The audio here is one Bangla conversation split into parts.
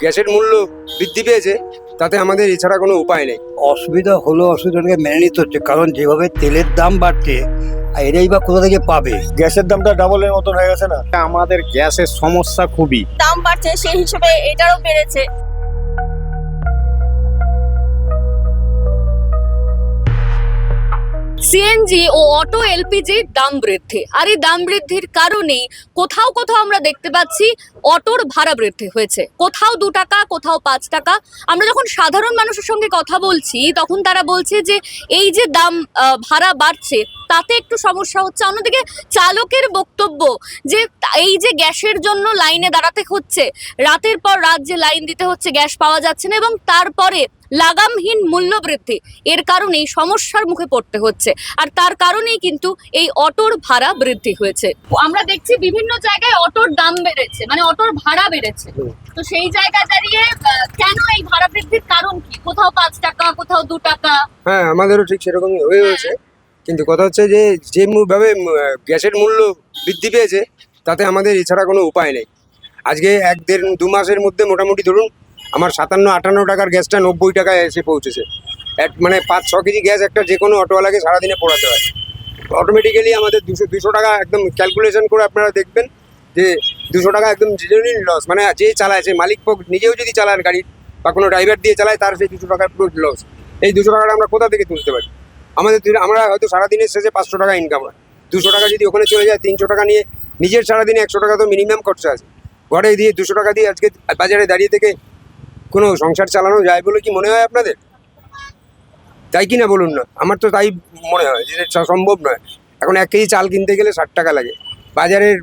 গ্যাসের মূল্য বৃদ্ধি পেয়েছে, তাতে আমাদের এছাড়া কোনো উপায় নেই। অসুবিধা হলো, অসুবিধাটাকে মেনে নিতে হচ্ছে, কারণ যেভাবে তেলের দাম বাড়ছে আর এরাই বা কোথা থেকে পাবে। গ্যাসের দামটা ডাবলের মতন হয়ে গেছে না। আমাদের গ্যাসের সমস্যা খুবই, দাম বাড়ছে সেই হিসেবে এটারও বেড়েছে। সিএনজি ও অটো এলপিজির দাম বৃদ্ধি, আর এই দাম বৃদ্ধির কারণেই কোথাও কোথাও আমরা দেখতে পাচ্ছি অটোর ভাড়া বৃদ্ধি হয়েছে, কোথাও 2 টাকা, কোথাও 5 টাকা। আমরা যখন সাধারণ মানুষের সঙ্গে কথা বলছি তখন তারা বলছে যে এই যে দাম ভাড়া বাড়ছে তাতে একটু সমস্যা হচ্ছে। অন্যদিকে চালকের বক্তব্য যে এই যে গ্যাসের জন্য লাইনে দাঁড়াতে হচ্ছে, রাতের পর রাত যে লাইন দিতে হচ্ছে, গ্যাস পাওয়া যাচ্ছে না, এবং তারপরে লাগামহীন মূল্য বৃদ্ধি, এর কারণেই সমস্যার মুখে পড়তে হচ্ছে। আর তার কারণেই কিন্তু এই অটোর ভাড়া বৃদ্ধি হয়েছে। আমরা দেখছি বিভিন্ন জায়গায় অটোর দাম বেড়েছে, মানে অটোর ভাড়া বেড়েছে। তো সেই জায়গায় দাঁড়িয়ে কেন এই ভাড়া বৃদ্ধির কারণ কি? কোথাও 5 টাকা, কোথাও 2 টাকা। হ্যাঁ, আমাদেরও ঠিক সেরকমই হয়েছে, কিন্তু কথা হচ্ছে যে যেভাবে গ্যাসের মূল্য বৃদ্ধি পেয়েছে তাতে আমাদের এছাড়া কোনো উপায় নেই। আজকে 1-1.5-2 মাসের মধ্যে মোটামুটি ধরুন আমার 57-58 টাকার গ্যাসটা 90 টাকায় এসে পৌঁছেছে। মানে 5-6 কেজি গ্যাস একটা যে কোনো অটোওয়ালাকে সারাদিনে পোড়াতে হয়। অটোমেটিক্যালি আমাদের 200 টাকা একদম ক্যালকুলেশন করে আপনারা দেখবেন যে 200 টাকা একদম জেনুইন লস। মানে যে চালায়, সে মালিক নিজেও যদি চালান গাড়ি বা কোনো ড্রাইভার দিয়ে চালায়, তার সেই 200 টাকার পুরো লস। এই 200 টাকাটা আমরা কোথা থেকে তুলতে পারি? আমরা হয়তো সারাদিনের শেষে 500 টাকা ইনকাম হয়, 200 টাকা যদি ওখানে চলে যায়, 300 টাকা নিয়ে নিজের সারাদিনে 100 টাকা তো মিনিমাম খরচা আছে। ঘরে দিয়ে 200 টাকা দিয়ে আজকে বাজারে দাঁড়িয়ে থেকে কোনো সংসার চালানো যায় বলে কি মনে হয় আপনাদের? তাই কি না বলুন না? আমার তো তাই মনে হয় যে সম্ভব নয়। এখন 1 কেজি চাল কিনতে গেলে 60 টাকা লাগে, বাজারের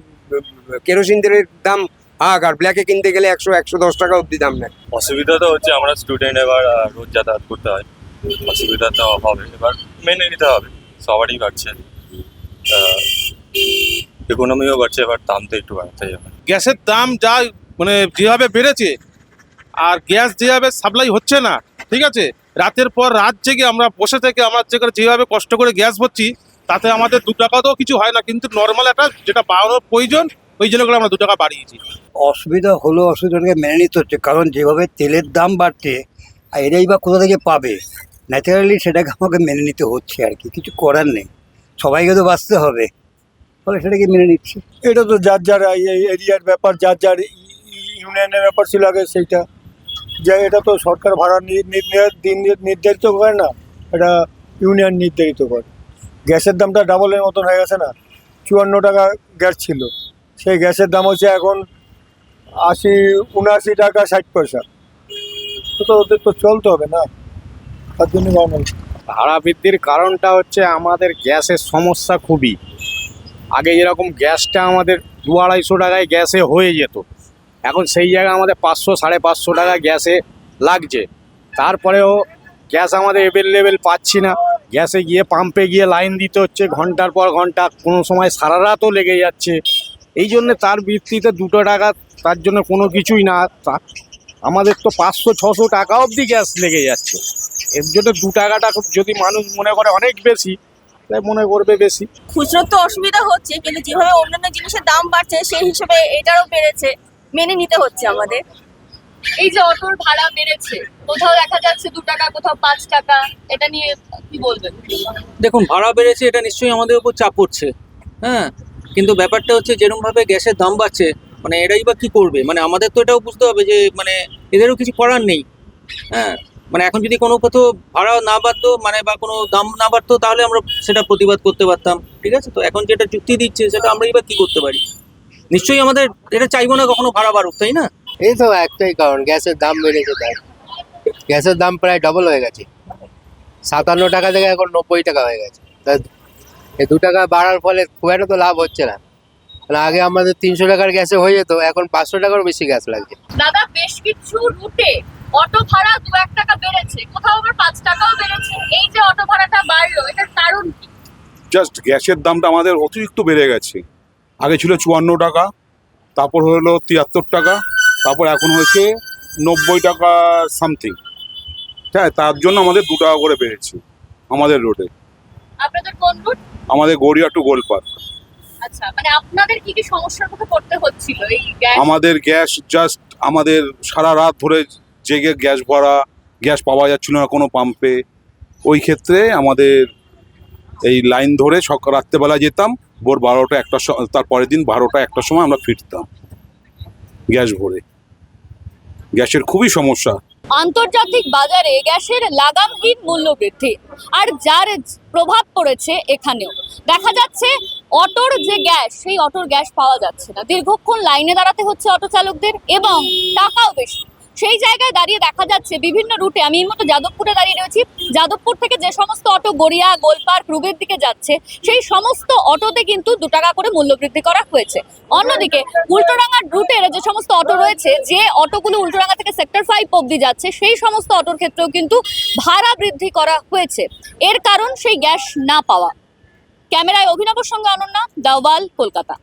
কেরোসিন তেলের দাম আর ব্ল্যাকে কিনতে গেলে 100-110 টাকা অবধি দাম নেয়। অসুবিধা তো হচ্ছে, আমরা স্টুডেন্ট, এবার রোজ যাতায়াত করতে হয়, অসুবিধা তো হবে, এবার মেনে নিতে হবে। সবারই বাড়ছে, ইকোনমিও বাড়ছে, এবার দাম তো একটু বাড়তেই হবে। গ্যাসের দাম যা মানে যেভাবে বেড়েছে, আর গ্যাস যেভাবে সাপ্লাই হচ্ছে না, ঠিক আছে, রাতের পর রাত জেগে আমরা বসে থেকে আমরা যেভাবে কষ্ট করে গ্যাস ভরছি, তাতে আমাদের 2 টাকাতেও কিছু হয় না, কিন্তু নর্মাল একটা যেটা বাড়ানোর প্রয়োজন, ওই জন্য করে আমরা 2 টাকা বাড়িয়েছি। অসুবিধা হলো, অসুবিধাটাকে মেনে নিতে হচ্ছে, কারণ যেভাবে তেলের দাম বাড়ছে আর এরাই বা কোথা থেকে পাবে। ন্যাচারালি সেটাকে আমাকে মেনে নিতে হচ্ছে, আর কি কিছু করার নেই, সবাইকে তো বাঁচতে হবে, ফলে সেটাকে মেনে নিচ্ছে। এটা তো যার যার এরিয়ার ব্যাপার, যার যার ইউনিয়নের ব্যাপার ছিল আগে, সেইটা যে এটা তো সরকার ভাড়া নির্ধারিত করে না, এটা ইউনিয়ন নির্ধারিত করে। গ্যাসের দামটা ডাবলের মতন হয়ে গেছে না। 54 টাকা গ্যাস ছিল, সেই গ্যাসের দাম হচ্ছে এখন 79 টাকা 60 পয়সা। তো ওদের তো চলতে হবে না, তার জন্য ভাড়া বৃদ্ধির কারণটা হচ্ছে আমাদের গ্যাসের সমস্যা খুবই। আগে যেরকম গ্যাসটা আমাদের 200-250 টাকায় গ্যাসে হয়ে যেত, এখন সেই জায়গায় আমাদের 500-550 টাকা গ্যাসে লাগছে। তারপরেও গ্যাস আমাদের অ্যাভেলেবেল পাচ্ছি না, গ্যাসে গিয়ে পাম্পে গিয়ে লাইন দিতে হচ্ছে ঘন্টার পর ঘন্টা, কোনো সময় সারা রাতও লেগে যাচ্ছে। এই জন্যে তার ভিত্তিতে 2 টাকা, তার জন্য কোনো কিছুই না। আমাদের তো 500-600 টাকা অবধি গ্যাস লেগে যাচ্ছে। এর জন্য 2 টাকাটা যদি মানুষ মনে করে অনেক বেশি, তাই মনে করবে বেশি। খুচরো তো অসুবিধা হচ্ছে, কিন্তু যেভাবে অন্যান্য জিনিসের দাম বাড়ছে সেই হিসেবে এটারও বেড়েছে, মেনে নিতে হচ্ছে আমাদের। এই যে অটোর ভাড়া বেড়েছে, কোথাও দেখা যাচ্ছে 2 টাকা, কোথাও 5 টাকা, এটা নিয়ে কি বলবেন? দেখুন, ভাড়া বেড়েছে, এটা নিশ্চয়ই আমাদের উপর চাপ পড়ছে, হ্যাঁ, কিন্তু ব্যাপারটা হচ্ছে যেরকমভাবে গ্যাসের দাম বাড়ছে, মানে এরাই বা কী করবে? মানে আমাদের তো এটাও বুঝতে হবে যে মানে এদেরও কিছু করার নেই, হ্যাঁ। মানে এখন যদি কোনো কোথাও ভাড়া না বাড়তো, মানে বা কোনো দাম না বাড়তো, তাহলে আমরা সেটা প্রতিবাদ করতে পারতাম, ঠিক আছে। তো এখন যেটা যুক্তি দিচ্ছে সেটা আমরাই বা কী করতে পারি? নিশ্চয়ই আমাদের এটা চাইবো না কখনো ভাড়া বাড়ুক, তাই না? এই তো একটাই কারণ, গ্যাসের দাম বেড়েছে, তাই গ্যাসের দাম প্রায় ডবল হয়ে গেছে। 57 টাকা থেকে এখন 90 টাকা হয়ে গেছে। তাই এই 2 টাকা বাড়ার ফলে খুব একটা তো লাভ হচ্ছে না। মানে আগে আমাদের 300 টাকার গ্যাসে হয়ে যেত, এখন 500 টাকারও বেশি গ্যাস লাগছে। দাদা, বেশ কিছু রুটে অটো ভাড়া 2-1 টাকা বেড়েছে, কোথাও আবার 5 টাকাও বেড়েছে। এই যে অটো ভাড়াটা বাড়লো, এটার কারণ কি? জাস্ট গ্যাসের দামটা আমাদের অতিরিক্ত বেড়ে গেছে। আগে ছিল 54 টাকা, তারপর হলো 73 টাকা, তারপর এখন হয়েছে 90 টাকা সামথিং। হ্যাঁ, তার জন্য আমাদের 2 টাকা করে বেড়েছে আমাদের রোডে। আপনাদের কোন রুট? আমাদের গড়িয়া টু গোলপার্ক। আচ্ছা, মানে আপনাদের কি কি সমস্যার মুখে পড়তে হচ্ছিল এই গ্যাস? আমাদের গ্যাস জাস্ট আমাদের সারা রাত ধরে জেগে গ্যাস ভরা, গ্যাস পাওয়া যাচ্ছিল না কোনো পাম্পে। ওই ক্ষেত্রে আমাদের এই লাইন ধরে রাত্রেবেলা যেতাম, ভোর 12টা 1টা, তার পরের দিন 12টা 1টার সময় আমরা ফিরতাম গ্যাস ভরে। গ্যাসের খুবই সমস্যা। আন্তর্জাতিক বাজারে গ্যাসের লাগামহীন মূল্য বৃদ্ধি আর যার প্রভাব পড়েছে এখানেও। দেখা যাচ্ছে অটোর যে গ্যাস, সেই অটোর গ্যাস পাওয়া যাচ্ছে না, দীর্ঘক্ষণ লাইনে দাঁড়াতে হচ্ছে অটো চালকদের এবং টাকাও বেশি। সেই জায়গায় দাঁড়িয়ে দেখা যাচ্ছে বিভিন্ন রুটে, আমি এর মতো যাদবপুরে দাঁড়িয়ে রয়েছি, যাদবপুর থেকে যে সমস্ত অটো গড়িয়া, গোলপার্ক, রুবের দিকে যাচ্ছে সেই সমস্ত অটোতে কিন্তু 2 টাকা করে মূল্য বৃদ্ধি করা হয়েছে। অন্যদিকে উল্টোডাঙ্গার রুটের যে সমস্ত অটো রয়েছে, যে অটোগুলো উল্টোডাঙ্গা থেকে সেক্টর 5 অবধি যাচ্ছে, সেই সমস্ত অটোর ক্ষেত্রেও কিন্তু ভাড়া বৃদ্ধি করা হয়েছে। এর কারণ সেই গ্যাস না পাওয়া। ক্যামেরায় অভিনবর সঙ্গে অনন্যা, দাওয়াল, কলকাতা।